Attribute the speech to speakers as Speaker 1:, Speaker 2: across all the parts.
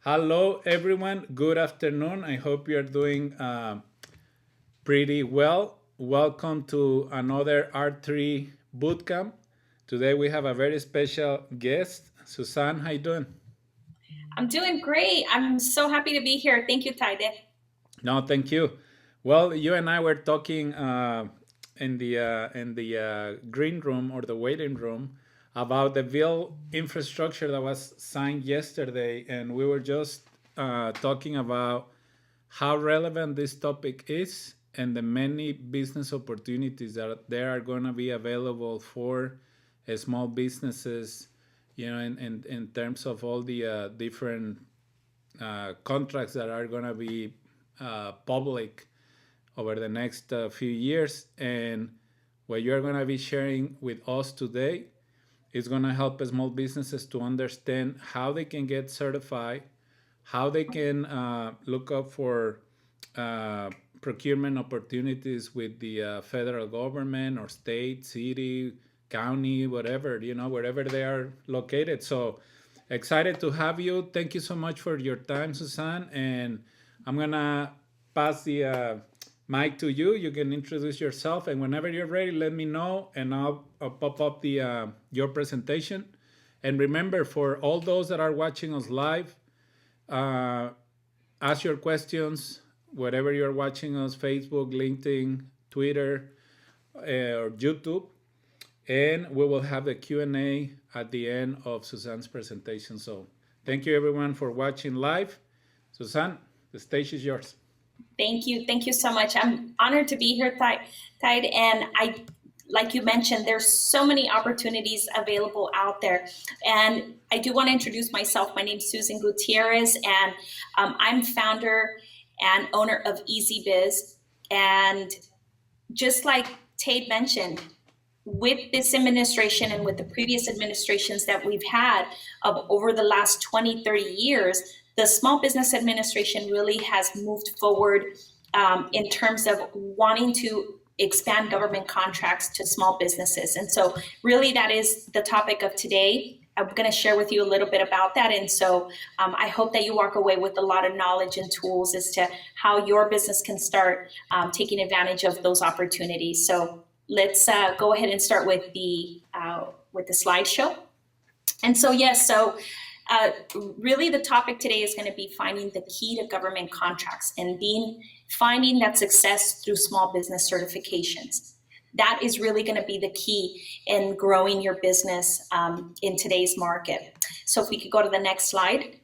Speaker 1: Hello, everyone. Good afternoon. I hope you're doing pretty well. Welcome to another R3 bootcamp. Today we have a very special guest, Suzanne. How you doing?
Speaker 2: I'm doing great. I'm so happy to be here. Thank you, Tayde.
Speaker 1: No, thank you. Well, you and I were talking in the green room or the waiting room about the bill infrastructure that was signed yesterday, and we were just talking about how relevant this topic is and the many business opportunities that there are going to be available for small businesses. In terms of all the different contracts that are going to be public over the next few years. And what you're going to be sharing with us today is going to help small businesses to understand how they can get certified, how they can look up for uh, procurement opportunities with the federal government or state, city, county, whatever, wherever they are located. So excited to have you. Thank you so much for your time, Susan. And I'm going to pass the mic to you. You can introduce yourself. And whenever you're ready, let me know and I'll pop up the your presentation. And remember, for all those that are watching us live, uh, ask your questions wherever you're watching us: Facebook, LinkedIn, Twitter, or YouTube. And we will have the Q&A at the end of Suzanne's presentation. So thank you everyone for watching live. Suzanne, the stage is yours.
Speaker 2: Thank you. Thank you so much. I'm honored to be here, Tide. And like you mentioned, there's so many opportunities available out there. And I do want to introduce myself. My name is Susan Gutierrez, and I'm founder and owner of EzBiz. And just like Tade mentioned, with this administration and with the previous administrations that we've had of over the last 20, 30 years, the Small Business Administration really has moved forward in terms of wanting to expand government contracts to small businesses. And so really that is the topic of today. I'm going to share with you a little bit about that. And so I hope that you walk away with a lot of knowledge and tools as to how your business can start taking advantage of those opportunities. So let's go ahead and start with the slideshow. And so, yes, really the topic today is going to be finding the key to government contracts and finding that success through small business certifications. That is really going to be the key in growing your business in today's market. So if we could go to the next slide.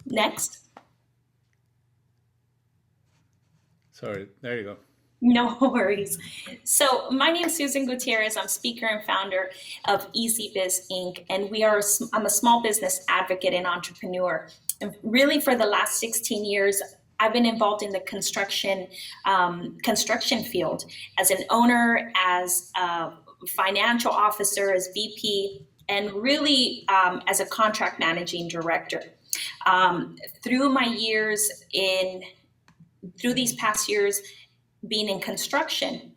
Speaker 2: Next.
Speaker 1: Sorry, there you go.
Speaker 2: No worries. So my name is Susan Gutierrez. I'm speaker and founder of EzBiz Inc. And I'm a small business advocate and entrepreneur. And really for the last 16 years, I've been involved in the construction field as an owner, as a financial officer, as VP, and really as a contract managing director. Through these past years, being in construction,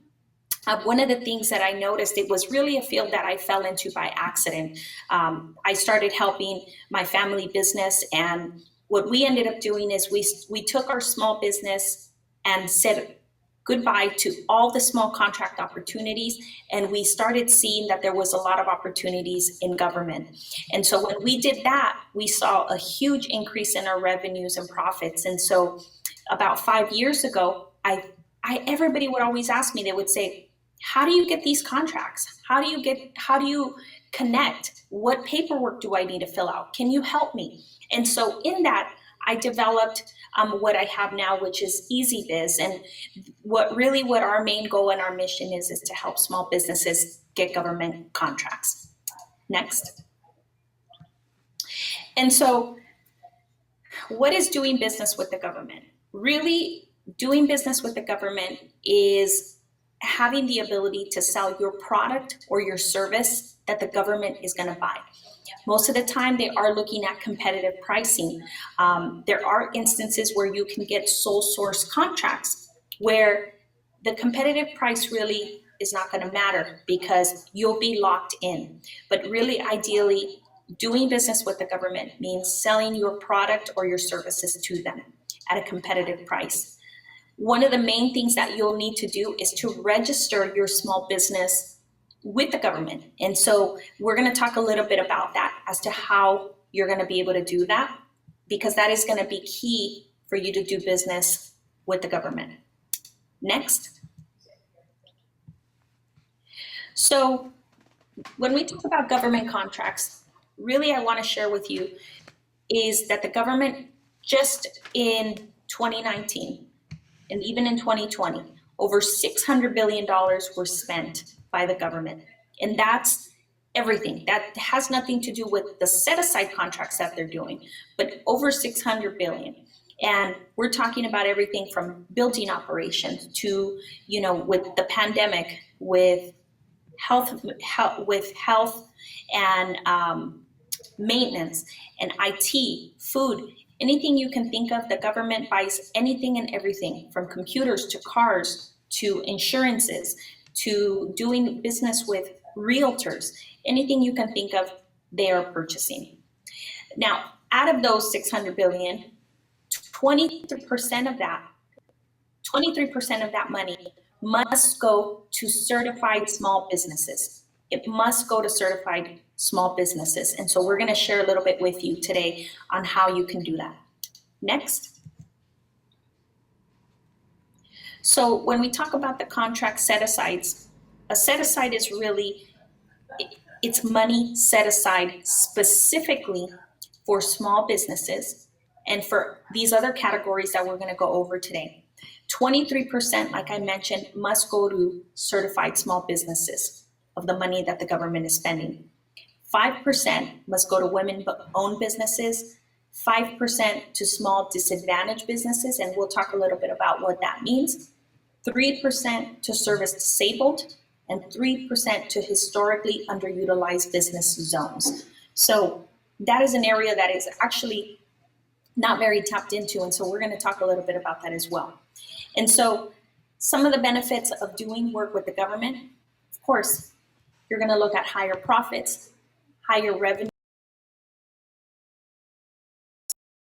Speaker 2: one of the things that I noticed, it was really a field that I fell into by accident. I started helping my family business, and what we ended up doing is we took our small business and said goodbye to all the small contract opportunities, and we started seeing that there was a lot of opportunities in government. And so when we did that, we saw a huge increase in our revenues and profits. And so about 5 years ago, everybody would always ask me, they would say, how do you get these contracts? How do you connect? What paperwork do I need to fill out? Can you help me? And so in that, I developed what I have now, which is EzBiz. And what our main goal and our mission is to help small businesses get government contracts. Next. And so what is doing business with the government? Really, doing business with the government is having the ability to sell your product or your service that the government is going to buy. Most of the time, they are looking at competitive pricing. There are instances where you can get sole source contracts where the competitive price really is not going to matter because you'll be locked in. But really, ideally, doing business with the government means selling your product or your services to them at a competitive price. One of the main things that you'll need to do is to register your small business with the government. And so we're going to talk a little bit about that as to how you're going to be able to do that, because that is going to be key for you to do business with the government. Next. So when we talk about government contracts, really I want to share with you is that the government just in 2019 and even in 2020, over $600 billion were spent by the government. And that's everything. That has nothing to do with the set-aside contracts that they're doing, but over $600 billion. And we're talking about everything from building operations to, with the pandemic, with health and maintenance and IT, food, anything you can think of. The government buys anything and everything from computers to cars to insurances to doing business with realtors. Anything you can think of, they are purchasing. Now, out of those 600 billion, 23% of that money must go to certified small businesses. It must go to certified small businesses. And so we're going to share a little bit with you today on how you can do that. Next. So when we talk about the contract set-asides, a set-aside is really, it's money set aside specifically for small businesses and for these other categories that we're going to go over today. 23%, like I mentioned, must go to certified small businesses of the money that the government is spending. 5% must go to women-owned businesses, 5% to small disadvantaged businesses, and we'll talk a little bit about what that means. 3% to service disabled, and 3% to historically underutilized business zones. So that is an area that is actually not very tapped into, and so we're going to talk a little bit about that as well. And so some of the benefits of doing work with the government, of course, you're going to look at higher profits, higher revenue,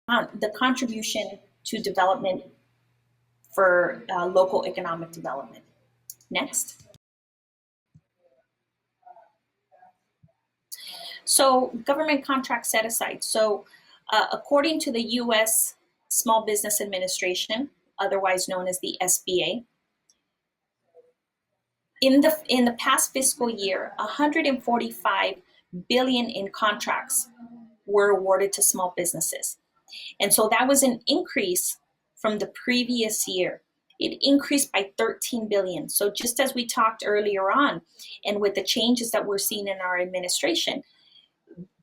Speaker 2: the contribution to development for local economic development. Next. So government contract set aside. So according to the U.S. Small Business Administration, otherwise known as the SBA, in the past fiscal year, 145 billion in contracts were awarded to small businesses. And so that was an increase from the previous year. It increased by 13 billion. So just as we talked earlier on, and with the changes that we're seeing in our administration,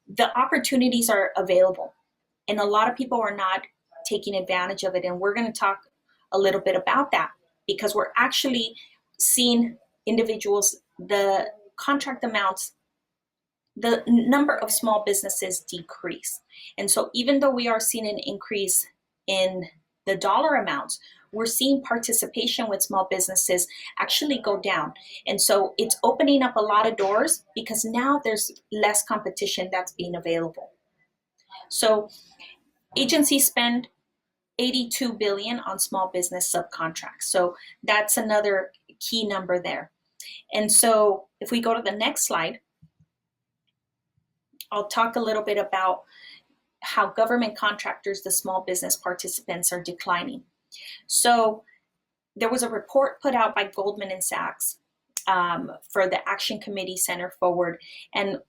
Speaker 2: the opportunities are available. And a lot of people are not taking advantage of it. And we're going to talk a little bit about that because we're actually seeing individuals, the contract amounts, the number of small businesses decrease. And so even though we are seeing an increase in the dollar amounts, we're seeing participation with small businesses actually go down. And so it's opening up a lot of doors because now there's less competition that's being available. So agencies spend 82 billion on small business subcontracts. So that's another key number there. And so if we go to the next slide, I'll talk a little bit about how government contractors, the small business participants, are declining. So there was a report put out by Goldman & Sachs for the Action Committee Center Forward. And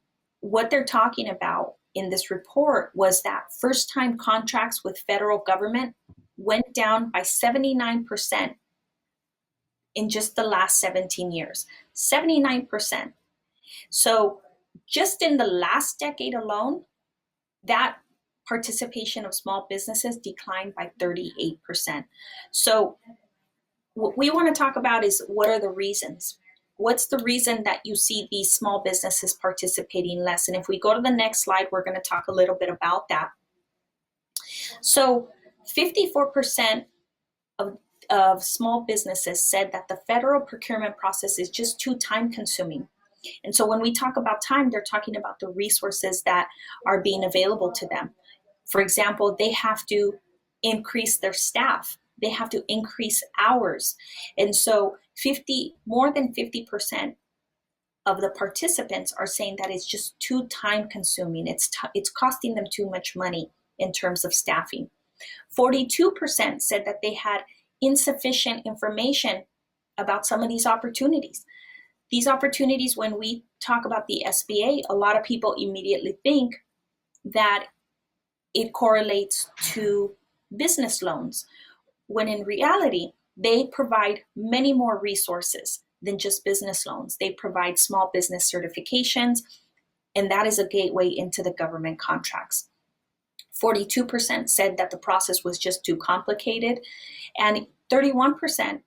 Speaker 2: what they're talking about in this report was that first-time contracts with federal government went down by 79% in just the last 17 years. 79%. So just in the last decade alone, that participation of small businesses declined by 38%. So what we want to talk about is what are the reasons? What's the reason that you see these small businesses participating less? And if we go to the next slide, we're going to talk a little bit about that. So 54% of of small businesses said that the federal procurement process is just too time consuming. And so when we talk about time, they're talking about the resources that are being available to them. For example, they have to increase their staff. They have to increase hours. And so more than 50% of the participants are saying that it's just too time consuming. It's costing them too much money in terms of staffing. 42% said that they had insufficient information about some of these opportunities. These opportunities, when we talk about the SBA, a lot of people immediately think that it correlates to business loans, when in reality, they provide many more resources than just business loans. They provide small business certifications, and that is a gateway into the government contracts. 42% said that the process was just too complicated, and 31%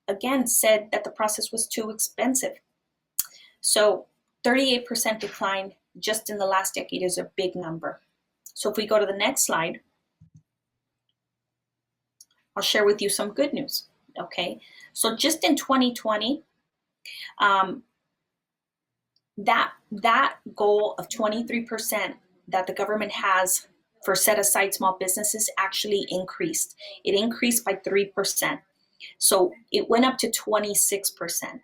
Speaker 2: again said that the process was too expensive. So 38% decline just in the last decade is a big number. So if we go to the next slide, I'll share with you some good news. Okay, so just in 2020, that goal of 23% that the government has for set aside small businesses actually increased. It increased by 3%. So it went up to 26%.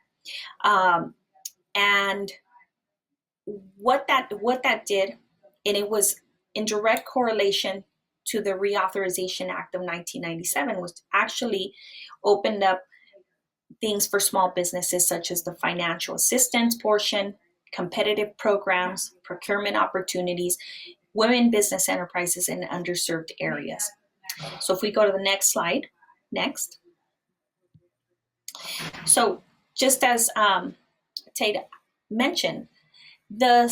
Speaker 2: And what that did, and it was in direct correlation to the Reauthorization Act of 1997, was actually opened up things for small businesses such as the financial assistance portion, competitive programs, procurement opportunities, women business enterprises in underserved areas. So if we go to the next slide, next. So just as Tayde mentioned, the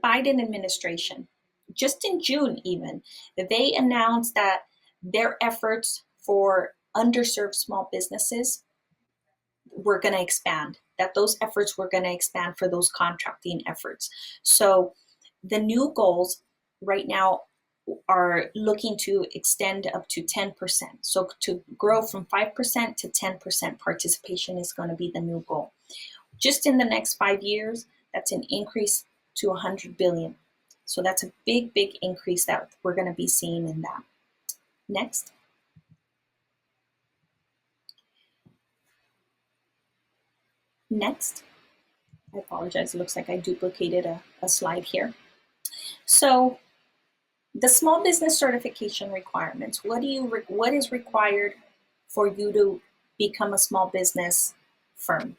Speaker 2: Biden administration, just in June even, they announced that their efforts for underserved small businesses were going to expand, that those efforts were going to expand for those contracting efforts. So the new goals right now are looking to extend up to 10%. So to grow from 5% to 10% participation is going to be the new goal. Just in the next 5 years, that's an increase to 100 billion. So that's a big, big increase that we're going to be seeing in that. Next. Next. I apologize, it looks like I duplicated a slide here. So the small business certification requirements, what is required for you to become a small business firm?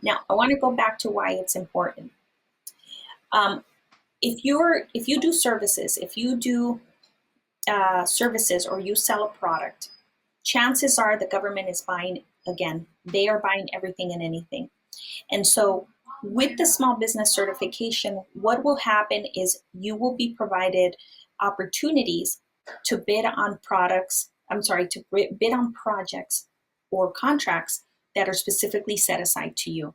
Speaker 2: Now, I want to go back to why it's important. If you do services, or you sell a product, chances are the government is buying, again, they are buying everything and anything. And so with the small business certification, what will happen is you will be provided opportunities to bid on projects or contracts that are specifically set aside to you.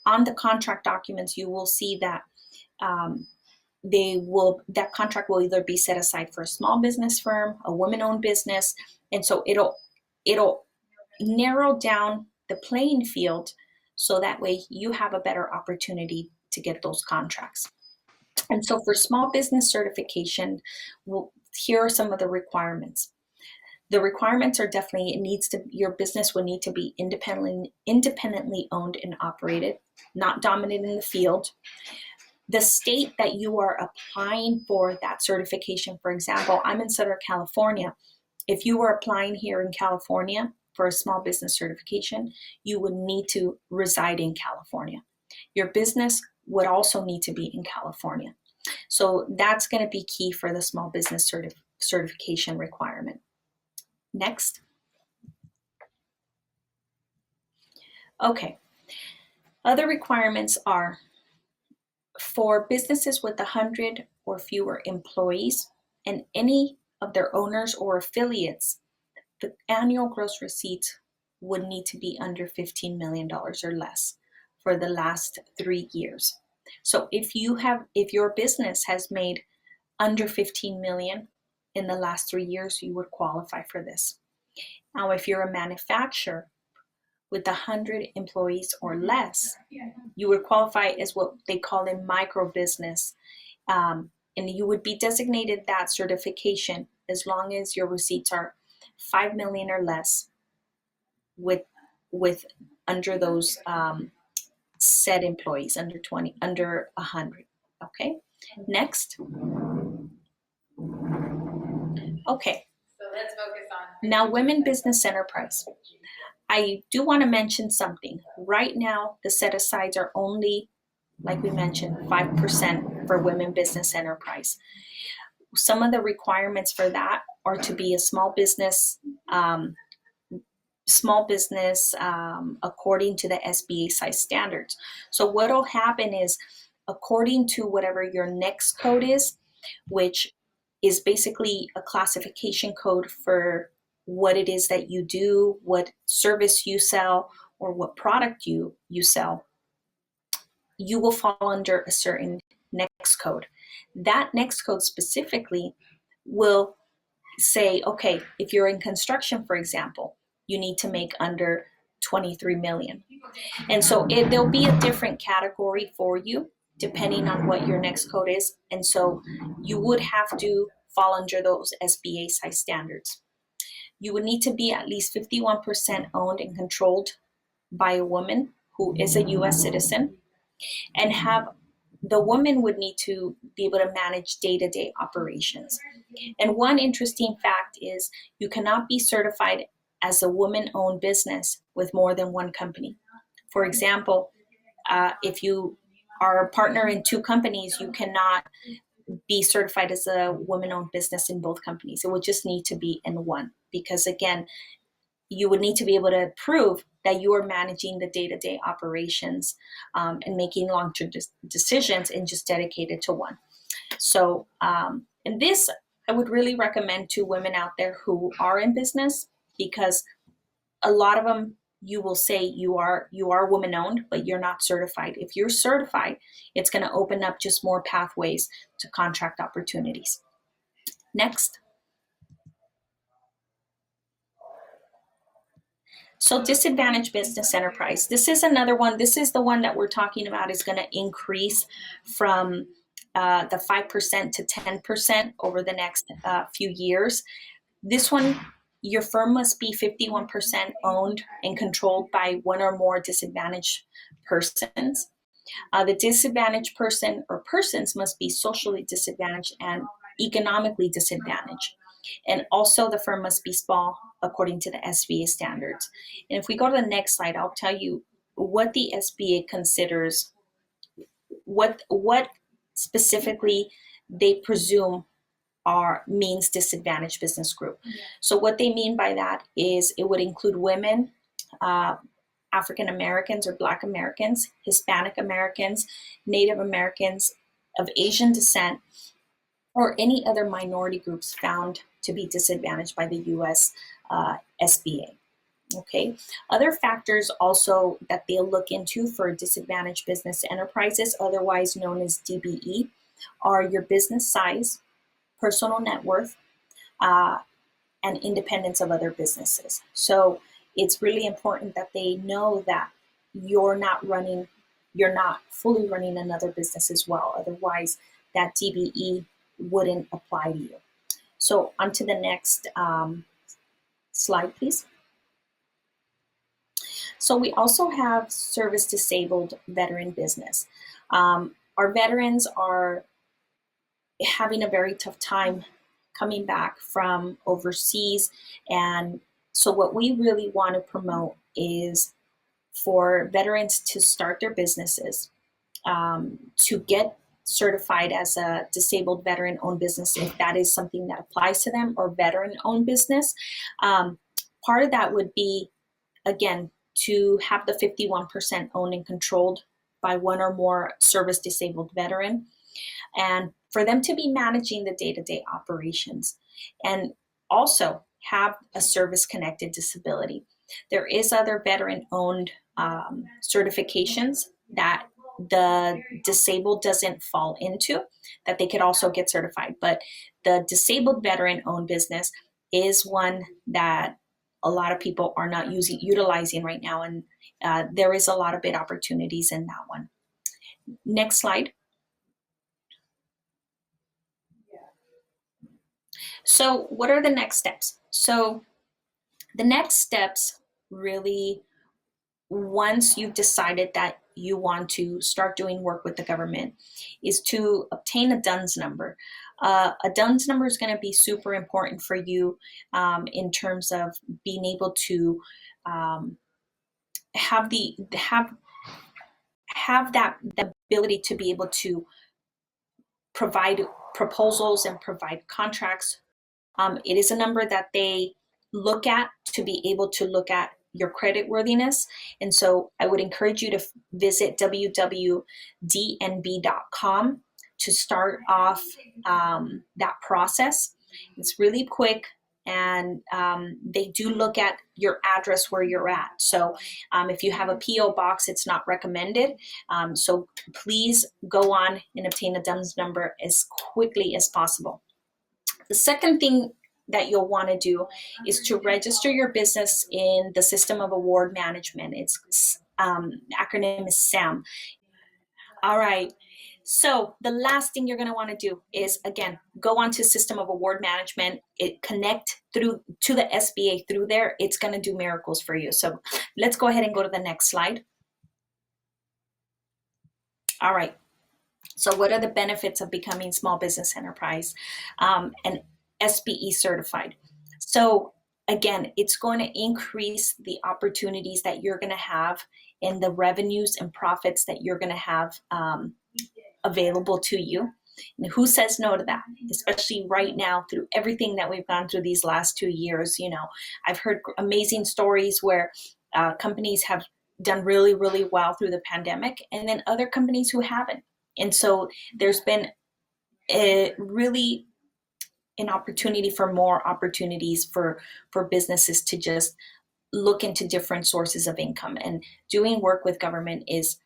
Speaker 2: On the contract documents, you will see that that contract will either be set aside for a small business firm, a women-owned business, and so it'll narrow down the playing field so that way you have a better opportunity to get those contracts. And so for small business certification, here are some of the requirements. The requirements are definitely, your business will need to be independently owned and operated, not dominant in the field. The state that you are applying for that certification, for example, I'm in Southern California. If you were applying here in California for a small business certification, you would need to reside in California. Your business would also need to be in California. So that's going to be key for the small business certification requirement. Next. Okay. Other requirements are for businesses with 100 or fewer employees and any of their owners or affiliates, the annual gross receipts would need to be under $15 million or less for the last 3 years. So if your business has made under 15 million in the last 3 years, you would qualify for this. Now, if you're a manufacturer with 100 employees or less, you would qualify as what they call a micro business. And you would be designated that certification as long as your receipts are 5 million or less with under those said employees, under 20, under 100. Okay, next. Okay.
Speaker 3: So let's focus on
Speaker 2: now women business enterprise. I do want to mention something. Right now, the set-asides are only, like we mentioned, 5% for women business enterprise. Some of the requirements for that are to be a small business according to the SBA size standards. So what will happen is, according to whatever your next code is, which is basically a classification code for what it is that you do, what service you sell, or what product you sell, you will fall under a certain next code. That next code specifically will say, okay, if you're in construction, for example, you need to make under 23 million. And so there'll be a different category for you depending on what your next code is. And so you would have to fall under those SBA size standards. You would need to be at least 51% owned and controlled by a woman who is a US citizen, and the woman would need to be able to manage day-to-day operations. And one interesting fact is you cannot be certified as a woman-owned business with more than one company. For example, if you are a partner in 2 companies, you cannot be certified as a woman-owned business in both companies. It would just need to be in one, because again, you would need to be able to prove that you are managing the day-to-day operations and making long-term decisions and just dedicated to one. So, and this I would really recommend to women out there who are in business, because a lot of them, you will say you are woman-owned, but you're not certified. If you're certified, it's going to open up just more pathways to contract opportunities. Next. So disadvantaged business enterprise. This is another one. This is the one that we're talking about is going to increase from the 5% to 10% over the next few years. This one, your firm must be 51% owned and controlled by one or more disadvantaged persons. The disadvantaged person or persons must be socially disadvantaged and economically disadvantaged. And also the firm must be small according to the SBA standards. And if we go to the next slide, I'll tell you what the SBA considers, what specifically they presume means disadvantaged business group. So what they mean by that is it would include women, African Americans or Black Americans, Hispanic Americans, Native Americans of Asian descent, or any other minority groups found to be disadvantaged by the US SBA. Okay. Other factors also that they'll look into for disadvantaged business enterprises, otherwise known as DBE, are your business size, personal net worth, and independence of other businesses. So it's really important that they know that you're not fully running another business as well. Otherwise, that DBE wouldn't apply to you. So on to the next slide, please. So we also have service disabled veteran business. Our veterans are having a very tough time coming back from overseas. And so what we really want to promote is for veterans to start their businesses, to get certified as a disabled veteran-owned business, if that is something that applies to them, or veteran-owned business. Part of that would be, again, to have the 51% owned and controlled by one or more service disabled veteran, and for them to be managing the day-to-day operations, and also have a service-connected disability. There is other veteran-owned certifications that the disabled doesn't fall into, that they could also get certified. But the disabled veteran-owned business is one that a lot of people are not utilizing right now, and there is a lot of bid opportunities in that one. Next slide. So what are the next steps? So the next steps really, once you've decided that you want to start doing work with the government, is to obtain a DUNS number. A DUNS number is going to be super important for you in terms of being able to have the ability to be able to provide proposals and provide contracts. It is a number that they look at to be able to look at your credit worthiness. And so I would encourage you to visit www.dnb.com to start off that process. It's really quick, and they do look at your address where you're at. So if you have a P.O. box, it's not recommended. So please go on and obtain a DUNS number as quickly as possible. The second thing that you'll want to do is to register your business in the System of Award Management. Its acronym is SAM. All right. So the last thing you're going to want to do is, again, go on to System of Award Management. Connect through to the SBA through there. It's going to do miracles for you. So let's go ahead and go to the next slide. All right. So what are the benefits of becoming small business enterprise and SBE certified? So again, it's going to increase the opportunities that you're going to have and the revenues and profits that you're going to have available to you. And who says no to that? Especially right now, through everything that we've gone through these last 2 years. You know, I've heard amazing stories where companies have done really, really well through the pandemic, and then other companies who haven't. And so there's been really an opportunity for more opportunities for businesses to just look into different sources of income. And doing work with government is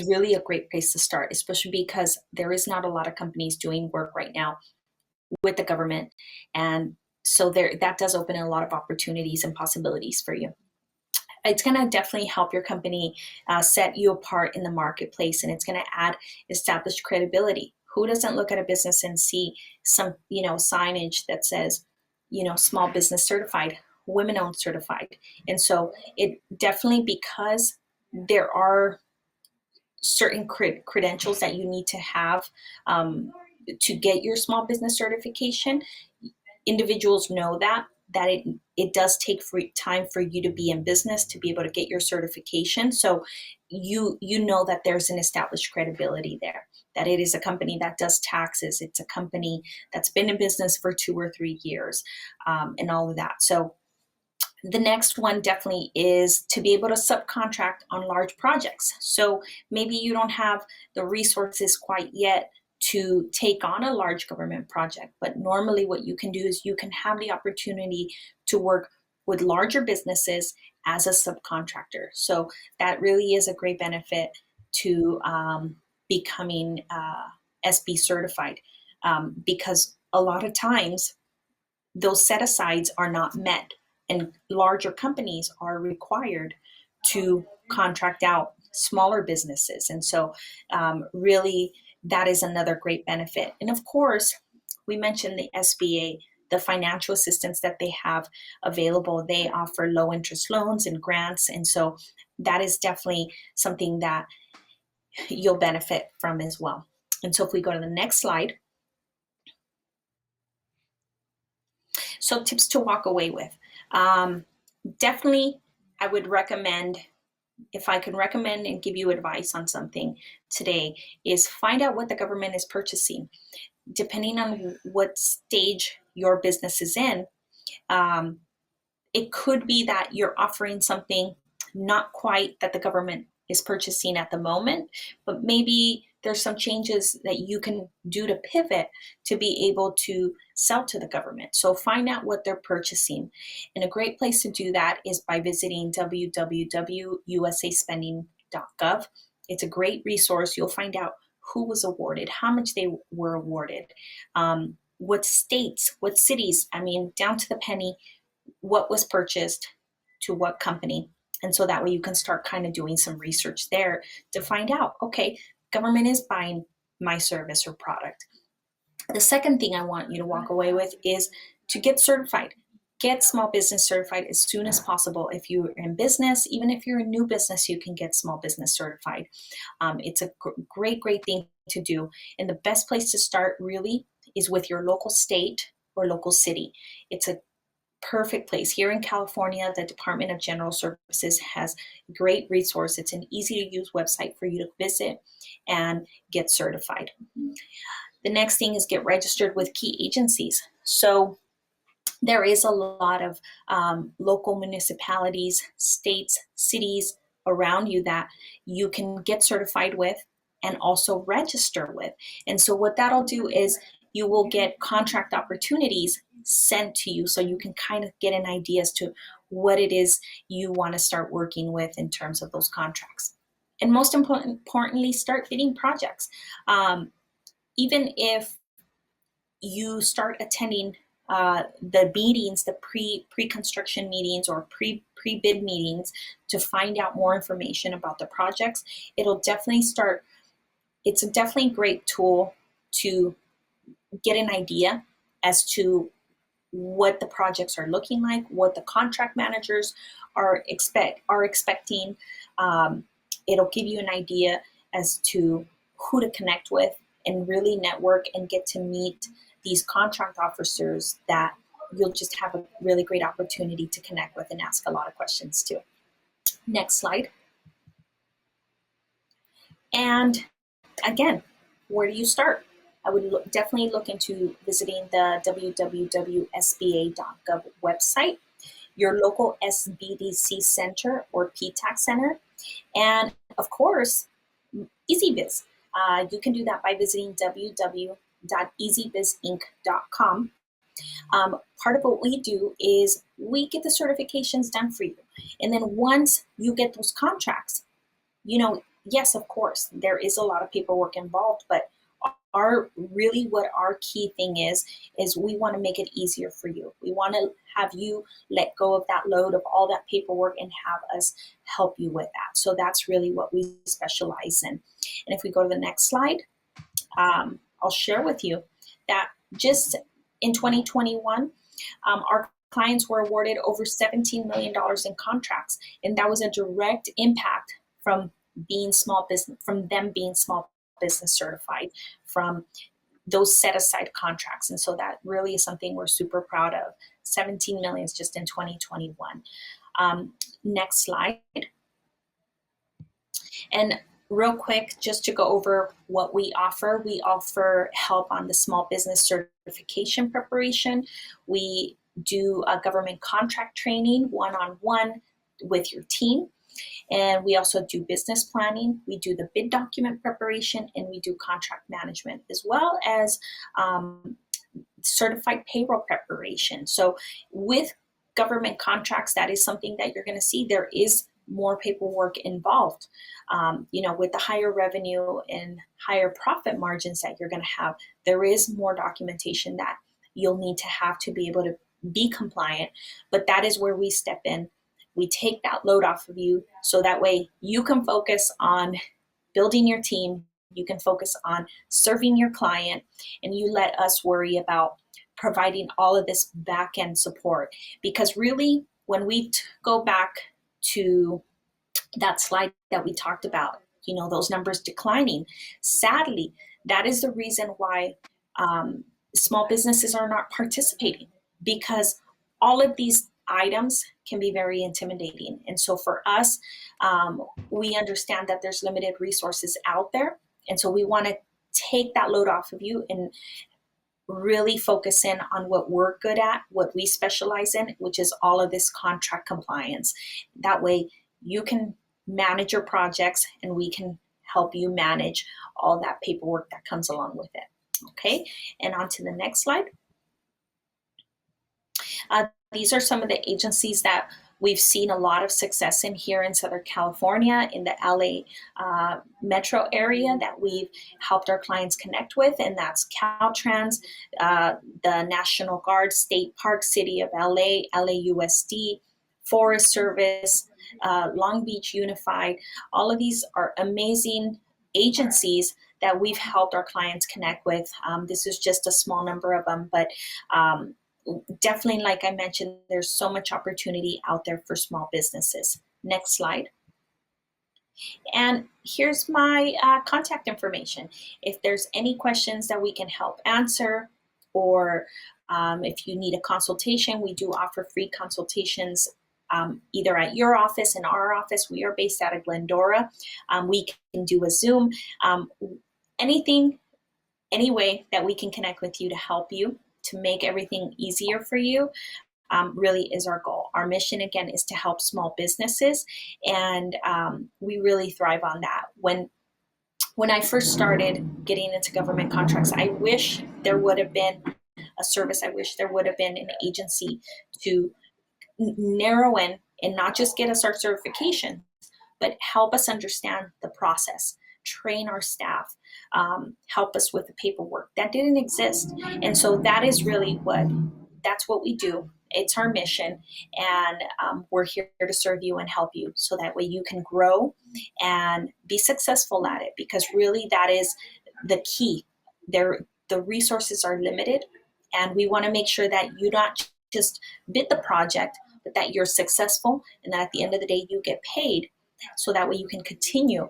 Speaker 2: really a great place to start, especially because there is not a lot of companies doing work right now with the government. And so that does open a lot of opportunities and possibilities for you. It's going to definitely help your company set you apart in the marketplace, and it's going to add established credibility. Who doesn't look at a business and see some, signage that says, small business certified, women-owned certified? And so it definitely, because there are certain credentials that you need to have to get your small business certification, individuals know that it does take time for you to be in business to be able to get your certification. So you know that there's an established credibility there, that it is a company that does taxes. It's a company that's been in business for 2 or 3 years, and all of that. So the next one definitely is to be able to subcontract on large projects. So maybe you don't have the resources quite yet to take on a large government project, but normally what you can do is you can have the opportunity to work with larger businesses as a subcontractor. So that really is a great benefit to becoming SB certified, because a lot of times those set-asides are not met, and larger companies are required to contract out smaller businesses. And so really, that is another great benefit. And of course, we mentioned the SBA, the financial assistance that they have available. They offer low interest loans and grants. And so that is definitely something that you'll benefit from as well. And so if we go to the next slide. So tips to walk away with. Definitely, I would recommend, if I can recommend and give you advice on something today, is find out what the government is purchasing. Depending on what stage your business is in, it could be that you're offering something not quite that the government is purchasing at the moment, but maybe there's some changes that you can do to pivot to be able to sell to the government. So find out what they're purchasing. And a great place to do that is by visiting www.usaspending.gov. It's a great resource. You'll find out who was awarded, how much they were awarded, what states, what cities, I mean, down to the penny, what was purchased to what company. And so that way you can start kind of doing some research there to find out, okay, government is buying my service or product. The second thing I want you to walk away with is to get certified. Get small business certified as soon as possible. If you're in business, even if you're a new business, you can get small business certified. It's a great thing to do. And the best place to start really is with your local state or local city. It's a perfect place. Here in California, the Department of General Services has a great resource. It's an easy to use website for you to visit and get certified. The next thing is get registered with key agencies. So there is a lot of local municipalities, states, cities around you that you can get certified with and also register with. And so what that'll do is you will get contract opportunities sent to you so you can kind of get an idea as to what it is you want to start working with in terms of those contracts. And most importantly, start bidding projects. Even if you start attending the meetings, the pre-construction meetings or pre-bid meetings to find out more information about the projects, it'll definitely start. It's a definitely great tool to get an idea as to what the projects are looking like, what the contract managers are expecting. It'll give you an idea as to who to connect with and really network and get to meet these contract officers that you'll just have a really great opportunity to connect with and ask a lot of questions to. Next slide. And again, where do you start? I would definitely look into visiting the www.sba.gov website, your local SBDC center or PTAC center, and of course, EzBiz. You can do that by visiting www.ezbizinc.com. Part of what we do is we get the certifications done for you. And then once you get those contracts, yes, of course, there is a lot of paperwork involved, but what our key thing is we want to make it easier for you. We want to have you let go of that load of all that paperwork and have us help you with that. So that's really what we specialize in. And if we go to the next slide, I'll share with you that just in 2021, our clients were awarded over $17 million in contracts, and that was a direct impact from them being small business certified, from those set aside contracts. And so that really is something we're super proud of. 17 million just in 2021. Next slide. And real quick, just to go over what we offer help on the small business certification preparation. We do a government contract training one-on-one with your team. And we also do business planning. We do the bid document preparation, and we do contract management, as well as certified payroll preparation. So with government contracts, that is something that you're going to see. There is more paperwork involved. With the higher revenue and higher profit margins that you're going to have, there is more documentation that you'll need to have to be able to be compliant. But that is where we step in. We take that load off of you so that way you can focus on building your team, you can focus on serving your client, and you let us worry about providing all of this back-end support. Because really, when we go back to that slide that we talked about, those numbers declining, sadly, that is the reason why small businesses are not participating, because all of these items can be very intimidating. And so for us, we understand that there's limited resources out there. And so we want to take that load off of you and really focus in on what we're good at, what we specialize in, which is all of this contract compliance. That way you can manage your projects and we can help you manage all that paperwork that comes along with it. Okay, and on to the next slide. These are some of the agencies that We've seen a lot of success in here in Southern California, in the LA metro area that we've helped our clients connect with, and that's Caltrans, the National Guard, State Park, City of LA, LAUSD, Forest Service, Long Beach Unified. All of these are amazing agencies that we've helped our clients connect with. This is just a small number of them, but definitely, like I mentioned, there's so much opportunity out there for small businesses. Next slide. And here's my contact information. If there's any questions that we can help answer, or if you need a consultation, we do offer free consultations either at your office, in our office. We are based out of Glendora. We can do a Zoom. Anything, any way that we can connect with you to help you, to make everything easier for you, really is our goal. Our mission, again, is to help small businesses, and we really thrive on that. When I first started getting into government contracts, I wish there would have been a service. I wish there would have been an agency to narrow in and not just get us our certification, but help us understand the process, train our staff, help us with the paperwork. That didn't exist. And so that is really that's what we do. It's our mission, and we're here to serve you and help you, so that way you can grow and be successful at it, because really that is the key. The resources are limited, and we want to make sure that you not just bid the project, but that you're successful, and that at the end of the day you get paid, so that way you can continue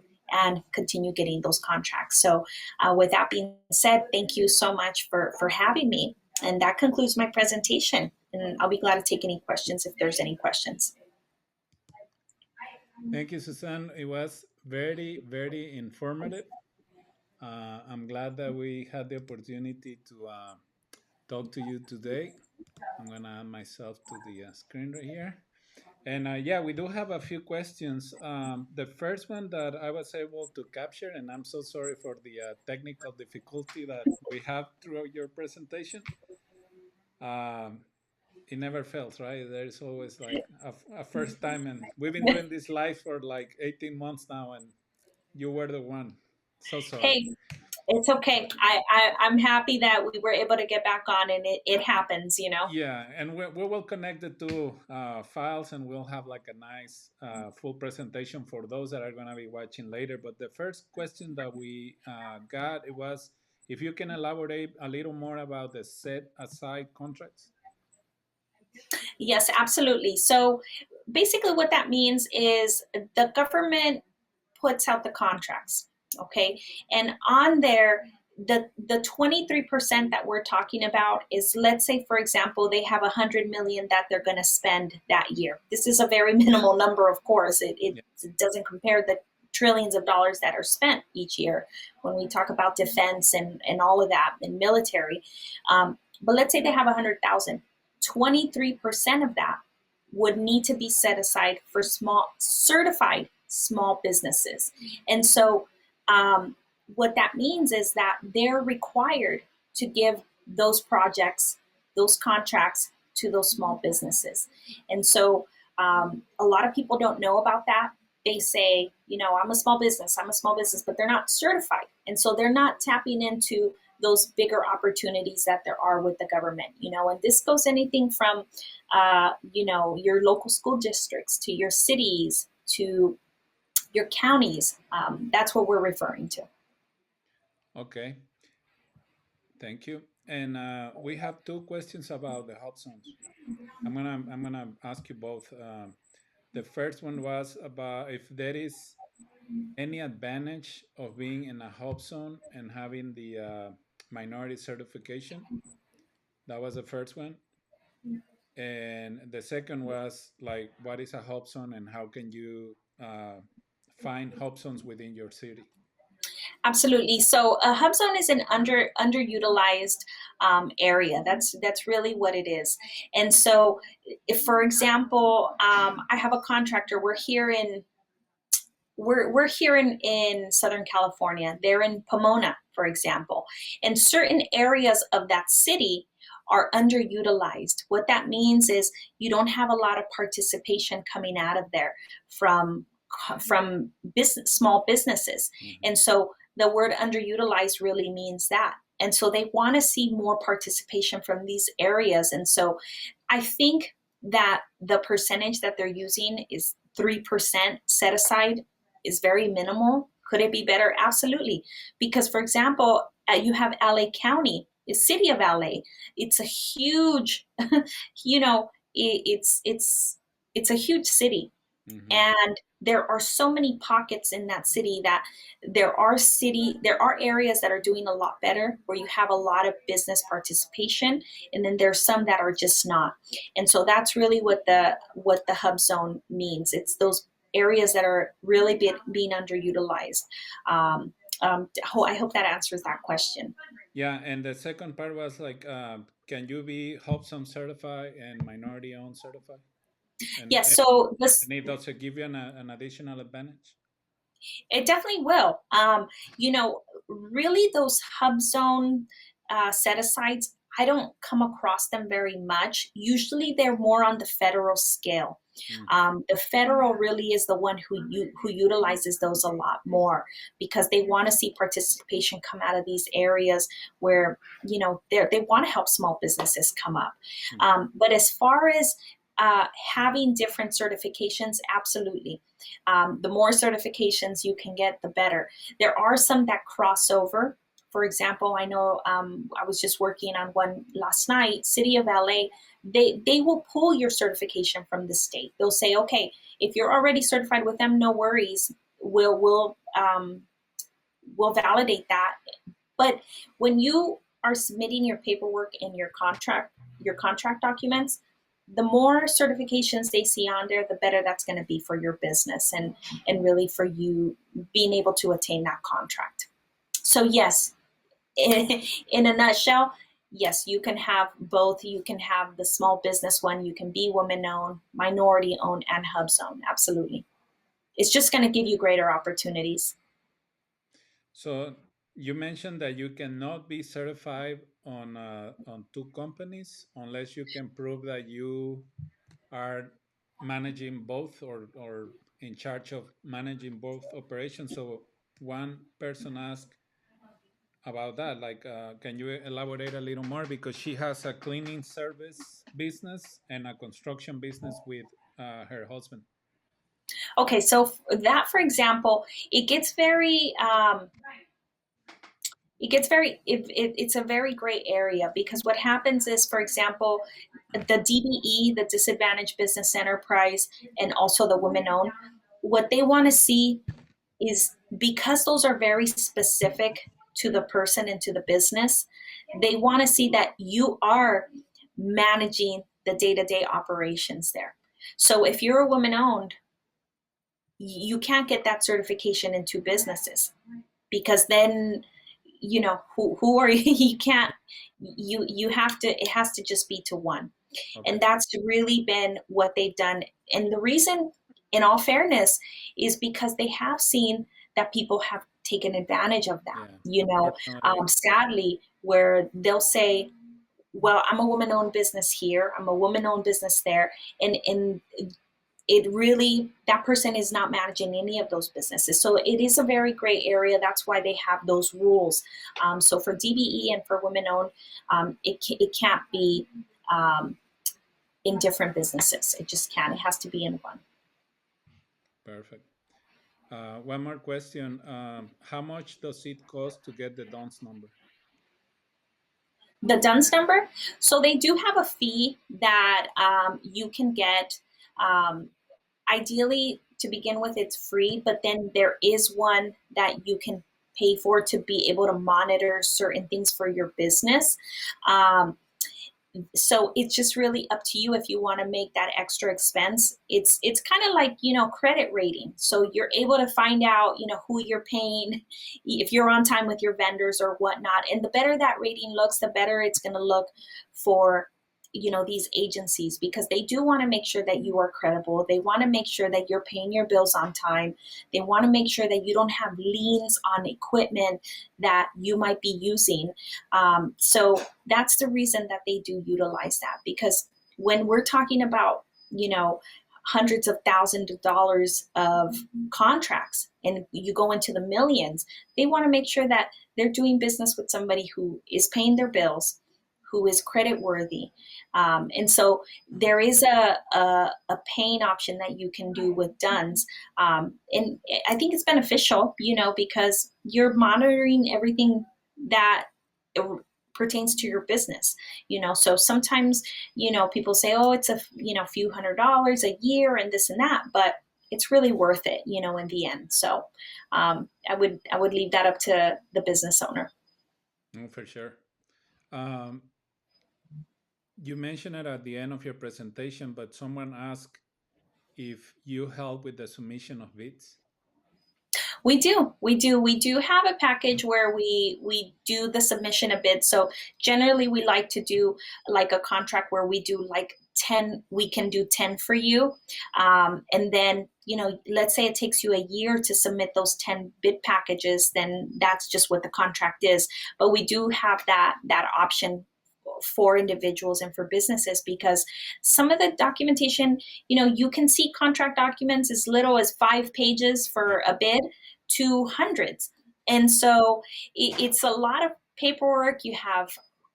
Speaker 2: getting those contracts. So with that being said, thank you so much for having me. And that concludes my presentation. And I'll be glad to take any questions if there's any questions.
Speaker 1: Thank you, Suzanne. It was very, very informative. I'm glad that we had the opportunity to talk to you today. I'm going to add myself to the screen right here. And yeah, we do have a few questions. The first one that I was able to capture, and I'm so sorry for the technical difficulty that we have throughout your presentation. It never fails, right? There's always like a first time, and we've been doing this live for like 18 months now, and you were the one. So sorry.
Speaker 2: Hey, it's okay. I'm happy that we were able to get back on, and it happens, you know?
Speaker 1: Yeah, and we will connect the two files, and we'll have like a nice full presentation for those that are going to be watching later. But the first question that we got, it was if you can elaborate a little more about the set aside contracts.
Speaker 2: Yes, absolutely. So basically what that means is the government puts out the contracts, okay? And on there, the 23% that we're talking about is, let's say, for example, they have 100 million that they're going to spend that year. This is a very minimal number, of course. It doesn't compare the trillions of dollars that are spent each year when we talk about defense and all of that and military. But let's say they have 100,000. 23% of that would need to be set aside for certified small businesses. And so what that means is that they're required to give those projects, those contracts to those small businesses. And so a lot of people don't know about that. They say, you know, I'm a small business, but they're not certified. And so they're not tapping into those bigger opportunities that there are with the government, you know, and this goes anything from, you know, your local school districts to your cities to your counties. That's what we're referring to.
Speaker 1: Okay. Thank you. And we have two questions about the Hubzones. I'm gonna ask you both. The first one was about if there is any advantage of being in a Hubzone and having the minority certification. That was the first one. And the second was like, what is a Hubzone and how can you find Hubzones within your city?
Speaker 2: Absolutely. So a Hubzone is an underutilized area. That's really what it is. And so, if, for example, I have a contractor. We're here in Southern California. They're in Pomona, for example, and certain areas of that city are underutilized. What that means is you don't have a lot of participation coming out of there from small businesses. And so the word underutilized really means that. And so they want to see more participation from these areas. And so I think that the percentage that they're using is 3% set aside is very minimal. Could it be better? Absolutely. Because, for example, you have LA County, the city of LA. It's a huge, it's a huge city. And there are so many pockets in that city that there are areas that are doing a lot better, where you have a lot of business participation, and then there's some that are just not. And so that's really what the hub zone means. It's those areas that are really being underutilized. I hope that answers that question.
Speaker 1: Yeah, and the second part was like, can you be Hubzone certified and minority owned certified?
Speaker 2: Yes, so this,
Speaker 1: and it does give you an additional advantage?
Speaker 2: it definitely will. Really those hub zone set asides, I don't come across them very much. Usually they're more on the federal scale. The federal really is the one who utilizes those a lot more, because they want to see participation come out of these areas where, they want to help small businesses come up. But as far as having different certifications, absolutely. The more certifications you can get, the better. There are some that cross over. For example, I know I was just working on one last night, City of LA, they will pull your certification from the state. They'll say, okay, if you're already certified with them, no worries. We'll validate that. But when you are submitting your paperwork and your contract documents, the more certifications they see on there, the better that's going to be for your business and really for you being able to attain that contract. So yes, in a nutshell, yes, you can have both. You can have the small business one. You can be women-owned, minority-owned, and hub-zone. Absolutely. It's just going to give you greater opportunities.
Speaker 1: So you mentioned that you cannot be certified on two companies unless you can prove that you are managing both or in charge of managing both operations. So one person asked about that, like, can you elaborate a little more, because she has a cleaning service business and a construction business with her husband.
Speaker 2: Okay, so that, for example, it's a very gray area, because what happens is, for example, the DBE, the Disadvantaged Business Enterprise, and also the women-owned, what they want to see is, because those are very specific to the person and to the business, they want to see that you are managing the day-to-day operations there. So if you're a woman-owned, you can't get that certification in two businesses, because then who are you? You can't, you have to, it has to just be to one. Okay. And that's really been what they've done. And the reason, in all fairness, is because they have seen that people have taken advantage of that. Sadly, where they'll say, well, I'm a woman-owned business here, I'm a woman-owned business there, and it really, that person is not managing any of those businesses. So it is a very gray area. That's why they have those rules. So for DBE and for women-owned, it can't be in different businesses. It just can't. It has to be in one.
Speaker 1: Perfect. One more question. How much does it cost to get the DUNS number?
Speaker 2: The DUNS number? So they do have a fee that you can get. Ideally, to begin with, it's free, but then there is one that you can pay for to be able to monitor certain things for your business. So it's just really up to you if you want to make that extra expense. It's kind of like, credit rating. So you're able to find out, who you're paying, if you're on time with your vendors or whatnot. And the better that rating looks, the better it's going to look for these agencies, because they do want to make sure that you are credible. They want to make sure that you're paying your bills on time. They want to make sure that you don't have liens on equipment that you might be using. So that's the reason that they do utilize that, because when we're talking about, hundreds of thousands of dollars of contracts and you go into the millions, they want to make sure that they're doing business with somebody who is paying their bills, who is credit worthy. And so there is a paying option that you can do with Duns. And I think it's beneficial, because you're monitoring everything that pertains to your business. So sometimes, people say, oh, it's a few $100s a year and this and that, but it's really worth it, in the end. So I would leave that up to the business owner.
Speaker 1: For sure. Um, you mentioned it at the end of your presentation, but someone asked if you help with the submission of bids.
Speaker 2: We do have a package where we do the submission of bids. So generally we like to do like a contract where we do like 10, we can do 10 for you. And then, let's say it takes you a year to submit those 10 bid packages, then that's just what the contract is. But we do have that option for individuals and for businesses, because some of the documentation, you can see contract documents as little as 5 pages for a bid to hundreds. And so it's a lot of paperwork. You have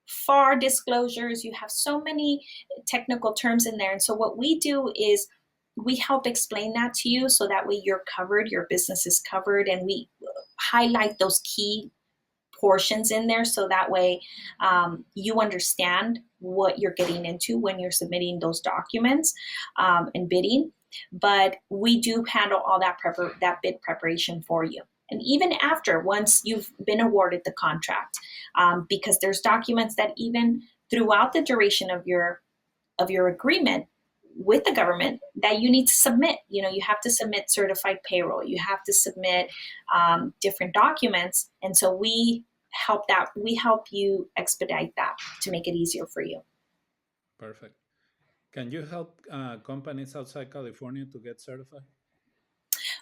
Speaker 2: FAR disclosures, you have so many technical terms in there. And so what we do is we help explain that to you, so that way you're covered, your business is covered, and we highlight those key portions in there, so that way you understand what you're getting into when you're submitting those documents and bidding. But we do handle all that bid preparation for you. And even after, once you've been awarded the contract, because there's documents that even throughout the duration of your agreement with the government that you need to submit. You have to submit certified payroll. You have to submit different documents. And so we help you expedite that to make it easier for you.
Speaker 1: Perfect. Can you help companies outside California to get certified?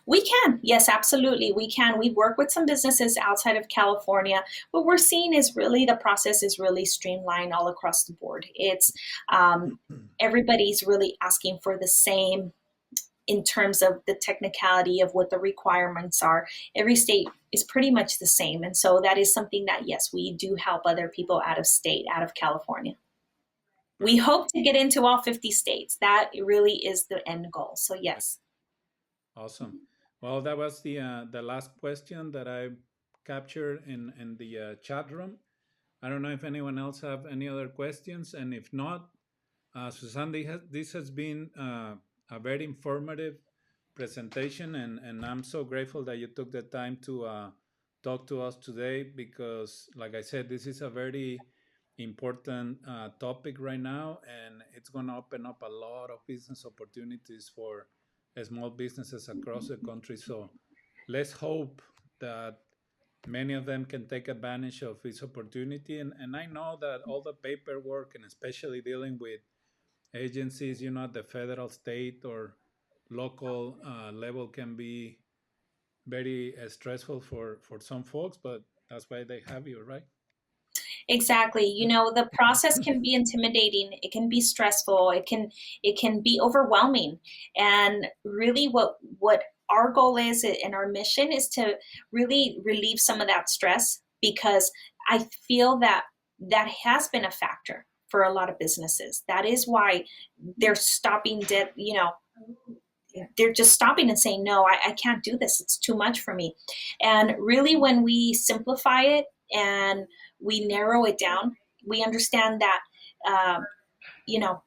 Speaker 2: We can. Yes, absolutely. We can. We work with some businesses outside of California. What we're seeing is really the process is really streamlined all across the board. It's everybody's really asking for the same in terms of the technicality of what the requirements are. Every state is pretty much the same. And so that is something that, yes, we do help other people out of state, out of California. We hope to get into all 50 states. That really is the end goal. So yes.
Speaker 1: Awesome. Well, that was the last question that I captured in the chat room. I don't know if anyone else have any other questions, and if not, Susan, this has been a very informative presentation, and I'm so grateful that you took the time to talk to us today, because, like I said, this is a very important topic right now, and it's going to open up a lot of business opportunities for small businesses across the country. So let's hope that many of them can take advantage of this opportunity. And I know that all the paperwork, and especially dealing with agencies, at the federal, state, or local level, can be very stressful for some folks, but that's why they have you, right?
Speaker 2: Exactly. The process can be intimidating. It can be stressful. It can be overwhelming. And really what our goal is and our mission is to really relieve some of that stress, because I feel that has been a factor for a lot of businesses. That is why they're stopping dead, they're just stopping and saying, no, I can't do this. It's too much for me. And really, when we simplify it and we narrow it down, we understand that,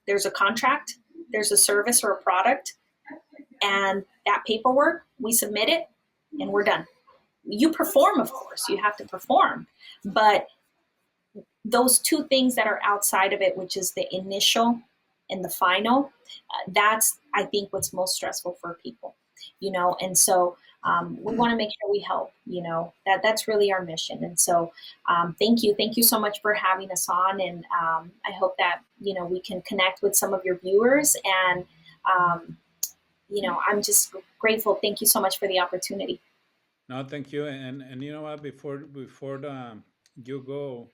Speaker 2: there's a contract, there's a service or a product, and that paperwork, we submit it and we're done. You perform, of course, you have to perform, but those two things that are outside of it, which is the initial and the final, that's, I think, what's most stressful for people. and so we want to make sure we help, that's really our mission. And so thank you so much for having us on. And I hope that, we can connect with some of your viewers. And, I'm just grateful. Thank you so much for the opportunity.
Speaker 1: No, thank you. And you know what? Before you go,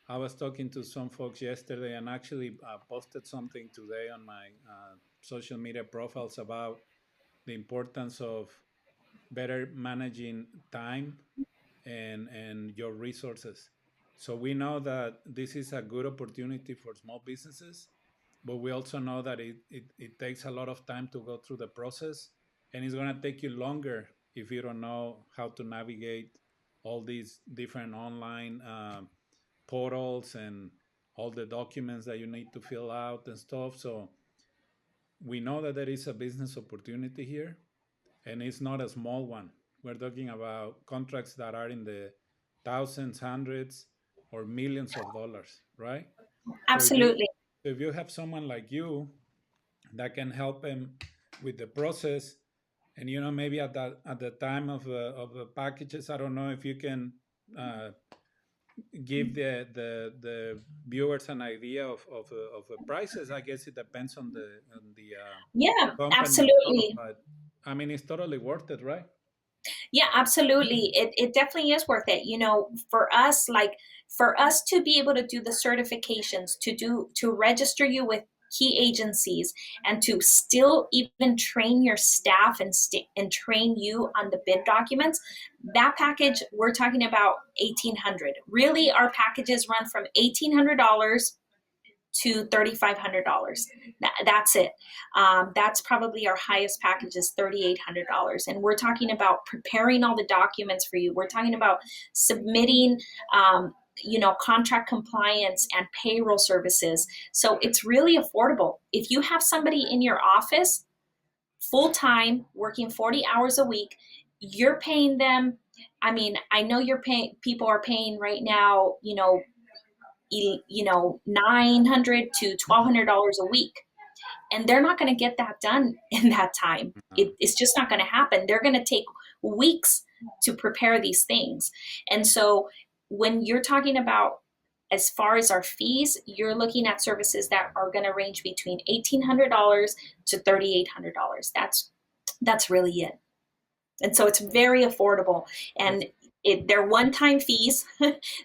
Speaker 1: I was talking to some folks yesterday, and actually posted something today on my social media profiles about the importance of better managing time and your resources. So we know that this is a good opportunity for small businesses, but we also know that it takes a lot of time to go through the process, and it's going to take you longer if you don't know how to navigate all these different online portals and all the documents that you need to fill out and stuff. So we know that there is a business opportunity here, and it's not a small one. We're talking about contracts that are in the thousands, hundreds, or millions of dollars, right? So
Speaker 2: Absolutely.
Speaker 1: if you have someone like you that can help them with the process, and maybe at the time of the packages, I don't know if you can uh, give the viewers an idea of the prices. I guess it depends on the
Speaker 2: Yeah,
Speaker 1: company and stuff,
Speaker 2: absolutely.
Speaker 1: but I mean it's totally worth it, right?
Speaker 2: Yeah, absolutely. It definitely is worth it. For us to be able to do the certifications, to register you with key agencies, and to still even train your staff and train you on the bid documents, that package we're talking about 1,800. Really, our packages run from $1,800 to $3,500. That's it. That's probably our highest package is $3,800, and we're talking about preparing all the documents for you. We're talking about submitting, contract compliance and payroll services. So it's really affordable. If you have somebody in your office full time working 40 hours a week, you're paying them. I mean, I know people are paying right now, 900 to $1,200 a week, and they're not going to get that done in that time. It's just not going to happen. They're going to take weeks to prepare these things. And so when you're talking about as far as our fees, you're looking at services that are going to range between $1,800 to $3,800. That's really it. And so it's very affordable. And they're one-time fees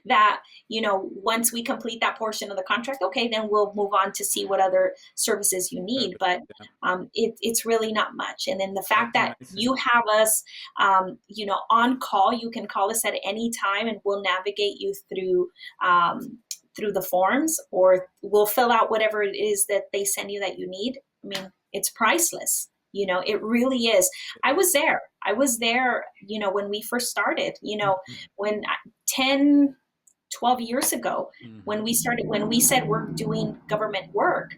Speaker 2: that, once we complete that portion of the contract, okay, then we'll move on to see what other services you need. But it's really not much. And then the fact that you have us, on call, you can call us at any time, and we'll navigate you through the forms, or we'll fill out whatever it is that they send you that you need. I mean, it's priceless. It really is. I was there, when we first started, when 10, 12 years ago, when we said we're doing government work,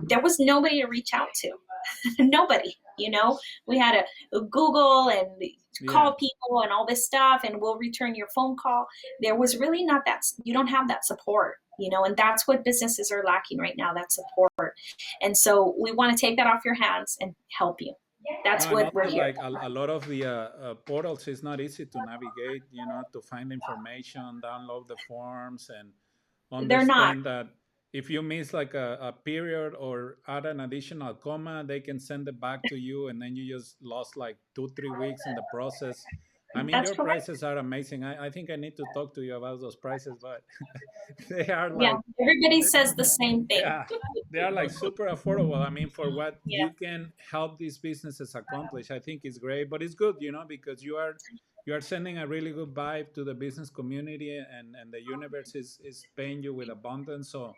Speaker 2: there was nobody to reach out to. Nobody, we had to Google and call people and all this stuff, and we'll return your phone call. There was really not that, you don't have that support, and that's what businesses are lacking right now, that support. And so we want to take that off your hands and help you. That's what we're here.
Speaker 1: Like a lot of the portals, it's not easy to navigate, to find information, download the forms, and understand that if you miss like a period or add an additional comma, they can send it back to you, and then you just lost like 2-3 weeks in the process. I mean, your prices are amazing. I think I need to talk to you about those prices, but they are like...
Speaker 2: Yeah, everybody says the same thing.
Speaker 1: Yeah, they are like super affordable. I mean, for what you can help these businesses accomplish, I think it's great. But it's good, because you are sending a really good vibe to the business community, and the universe is paying you with abundance. So,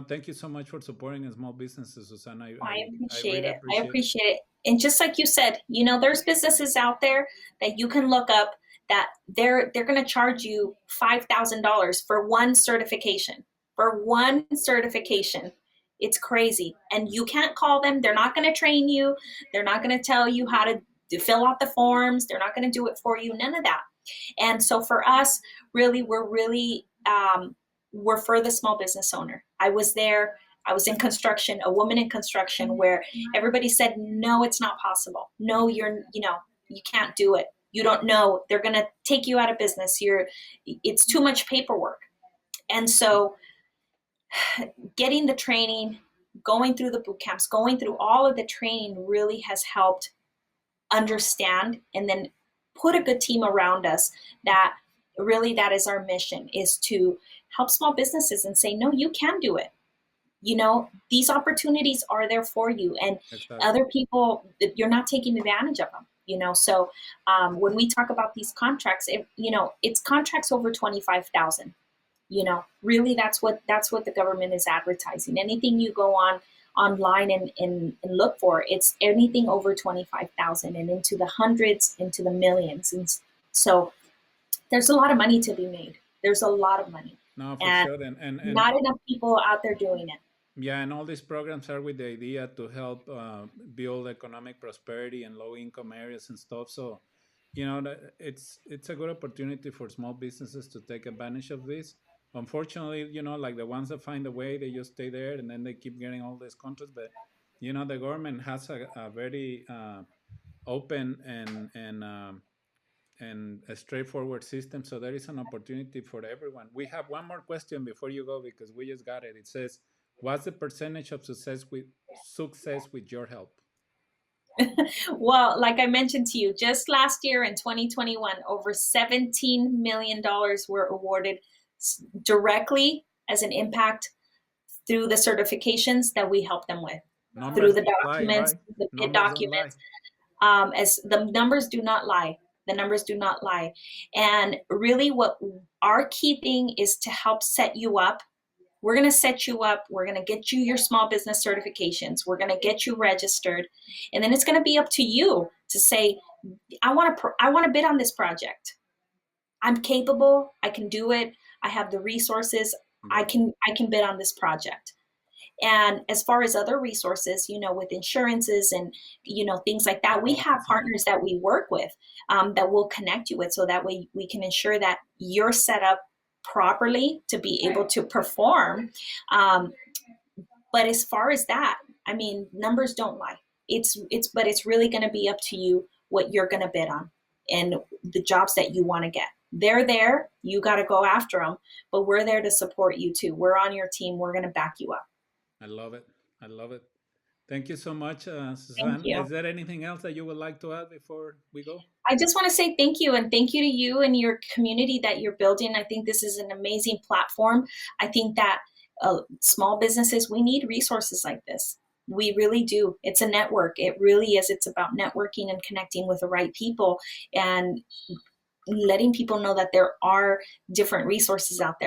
Speaker 1: thank you so much for supporting small businesses, Susana.
Speaker 2: I appreciate it. I appreciate it. And just like you said, there's businesses out there that you can look up that they're going to charge you $5,000 for one certification. For one certification. It's crazy. And you can't call them. They're not going to train you. They're not going to tell you how to fill out the forms. They're not going to do it for you. None of that. And so for us, really, we're for the small business owner. I was there. I was in construction, a woman in construction, where everybody said, no, it's not possible. No, you can't do it. You don't know. They're going to take you out of business. It's too much paperwork. And so getting the training, going through the boot camps, going through all of the training really has helped understand and then put a good team around us that really that is our mission, is to help small businesses and say, no, you can do it. These opportunities are there for you, and other people, you're not taking advantage of them. So when we talk about these contracts, it's contracts over 25,000. Really that's what the government is advertising. Anything you go online and look for, it's anything over 25,000 and into the hundreds, into the millions. And so there's a lot of money to be made. There's a lot of money.
Speaker 1: No, for sure. And
Speaker 2: not enough people out there doing it.
Speaker 1: Yeah, and all these programs are with the idea to help build economic prosperity in low-income areas and stuff. So, it's a good opportunity for small businesses to take advantage of this. Unfortunately, like the ones that find a way, they just stay there and then they keep getting all these contracts. But, the government has a very open and a straightforward system. So there is an opportunity for everyone. We have one more question before you go, because we just got it. It says, what's the percentage of success with your help?
Speaker 2: Well, like I mentioned to you, just last year in 2021, over $17 million were awarded directly as an impact through the certifications that we help them with, through the documents, the bid documents. As the numbers do not lie. The numbers do not lie. And really what our key thing is to help set you up. We're going to set you up. We're going to get you your small business certifications. We're going to get you registered. And then it's going to be up to you to say, I want to bid on this project. I'm capable. I can do it. I have the resources. I can bid on this project. And as far as other resources, with insurances and, things like that, we have partners that we work with that we'll connect you with. So that way we can ensure that you're set up properly to be able to perform. But as far as that, numbers don't lie. But it's really going to be up to you what you're going to bid on and the jobs that you want to get. They're there. You got to go after them, but we're there to support you too. We're on your team. We're going to back you up.
Speaker 1: I love it. Thank you so much, Suzanne. Is there anything else that you would like to add before we go?
Speaker 2: I just want to say thank you, and thank you to you and your community that you're building. I think this is an amazing platform. I think that small businesses, we need resources like this. We really do. It's a network. It really is. It's about networking and connecting with the right people and letting people know that there are different resources out there.